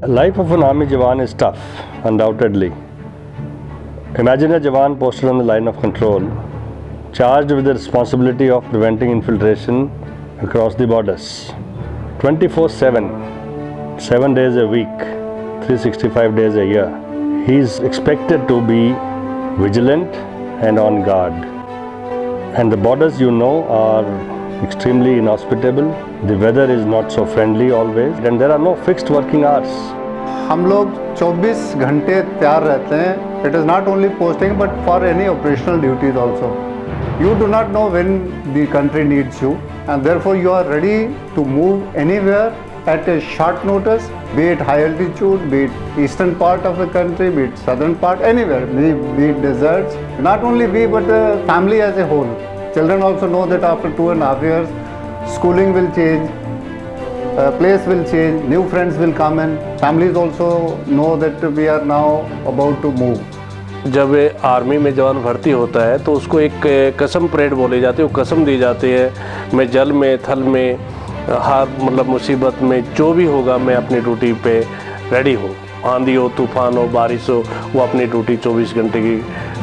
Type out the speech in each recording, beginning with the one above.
Life of an army Jawan is tough, undoubtedly. Imagine a Jawan posted on the line of control, charged with the responsibility of preventing infiltration across the borders. 24/7, 7 days a week, 365 days a year. He is expected to be vigilant and on guard. And the borders, are extremely inhospitable. The weather is not so friendly always, and there are no fixed working hours. हम लोग 24 घंटे तैयार रहते हैं. It is not only posting but for any operational duties also. You do not know when the country needs you, and therefore you are ready to move anywhere at a short notice, be it high altitude, be it eastern part of the country, be it southern part, anywhere, be it deserts. Not only we but the family as a whole. Children also know that after 2.5 years, schooling will change, place will change, new friends will come in. Families also know that we are now about to move. जब army में जवान भर्ती होता है तो उसको एक कसम परेड बोली जाती है, वो कसम दी जाती है, मैं जल में थल में हर मुसीबत में जो भी होगा मैं अपनी ड्यूटी पे रेडी हूँ. आंधी हो, तूफान हो, बारिश हो, वो अपनी ड्यूटी 24 घंटे की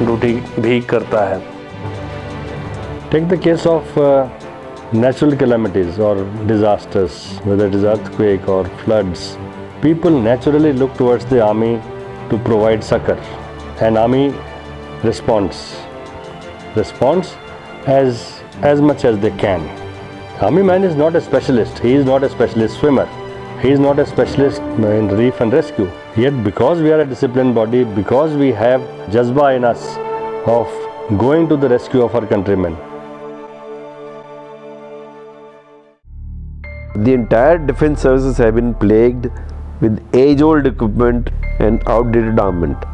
ड्यूटी भी करता है. Take the case of natural calamities or disasters, whether it is earthquake or floods. People naturally look towards the army to provide succor, and army responds as much as they can. Army man is not a specialist. He is not a specialist swimmer. He is not a specialist in relief and rescue. Yet because we are a disciplined body, because we have jazba in us of going to the rescue of our countrymen. The entire defense services have been plagued with age-old equipment and outdated armament.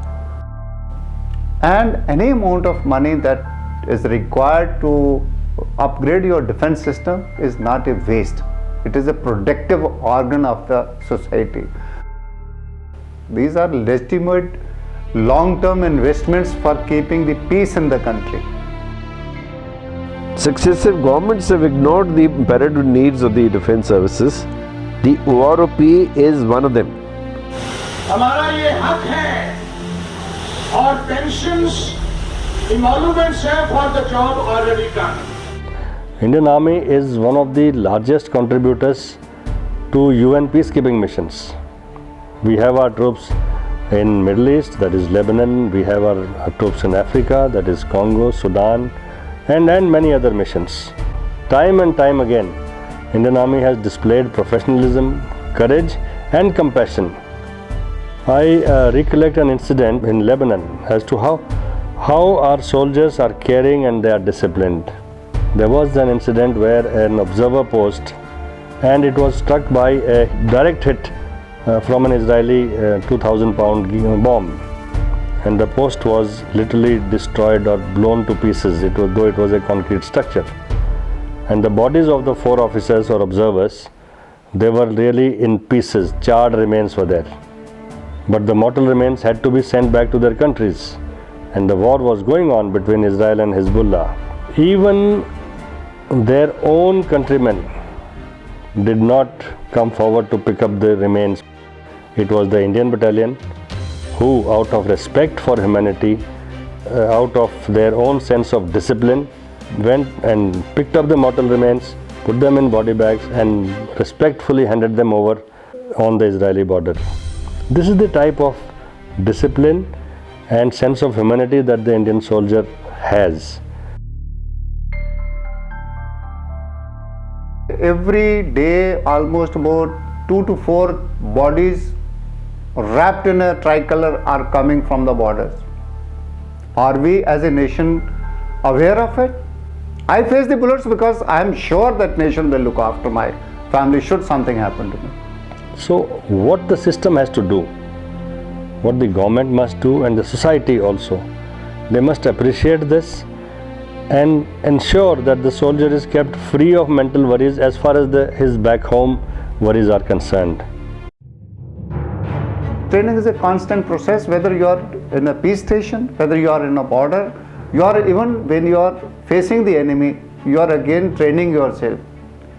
And any amount of money that is required to upgrade your defense system is not a waste. It is a productive organ of the society. These are legitimate long-term investments for keeping the peace in the country. Successive governments have ignored the imperative needs of the defense services. The OROP is one of them. हमारा ये हक है और pensions, emoluments है for the job already done. Indian Army is one of the largest contributors to UN peacekeeping missions. We have our troops in Middle East, that is Lebanon. We have our troops in Africa, that is Congo, Sudan, and many other missions. Time and time again, Indian Army has displayed professionalism, courage and compassion. I recollect an incident in Lebanon as to how our soldiers are caring and they are disciplined. There was an incident where an observer post, and it was struck by a direct hit from an Israeli 2,000-pound bomb, and the post was literally destroyed or blown to pieces, though it was a concrete structure. And the bodies of the 4 officers or observers, they were really in pieces, charred remains were there. But the mortal remains had to be sent back to their countries, and the war was going on between Israel and Hezbollah. Even their own countrymen did not come forward to pick up the remains. It was the Indian battalion who, out of respect for humanity, out of their own sense of discipline, went and picked up the mortal remains, put them in body bags and respectfully handed them over on the Israeli border. This is the type of discipline and sense of humanity that the Indian soldier has. Every day almost about 2 to 4 bodies wrapped in a tricolor are coming from the borders. Are we as a nation aware of it? I face the bullets because I am sure that nation will look after my family should something happen to me. So what the system has to do, what the government must do and the society also, they must appreciate this and ensure that the soldier is kept free of mental worries as far as his back home worries are concerned. Training is a constant process, whether you are in a peace station, whether you are in a border, even when you are facing the enemy, you are again training yourself.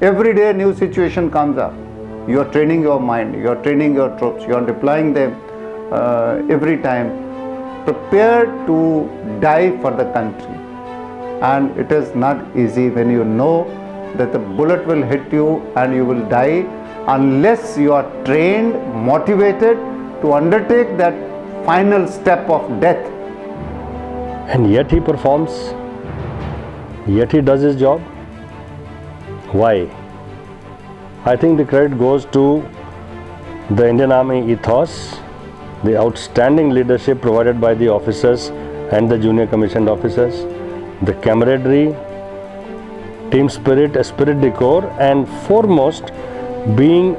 Every day a new situation comes up. You are training your mind, you are training your troops, you are deploying them every time, prepared to die for the country. And it is not easy when you know that the bullet will hit you and you will die unless you are trained, motivated to undertake that final step of death. And yet he performs, yet he does his job. Why? I think the credit goes to the Indian Army ethos, the outstanding leadership provided by the officers and the junior commissioned officers, the camaraderie, team spirit, esprit de corps, and foremost being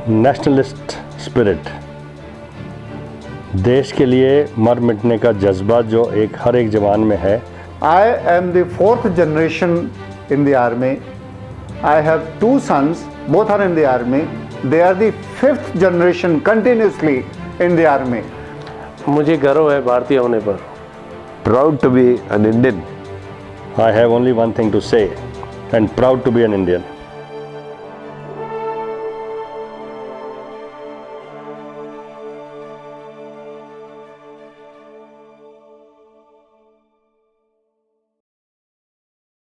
nationalist spirit. देश के लिए मर मिटने का जज्बा जो हर एक जवान में है. I am the 4th generation in the army. I have 2 sons, both are in the army. They are the 5th generation continuously in the army. मुझे गर्व है भारतीय होने पर. Proud to be an Indian. I have only one thing to say, and proud to be an Indian.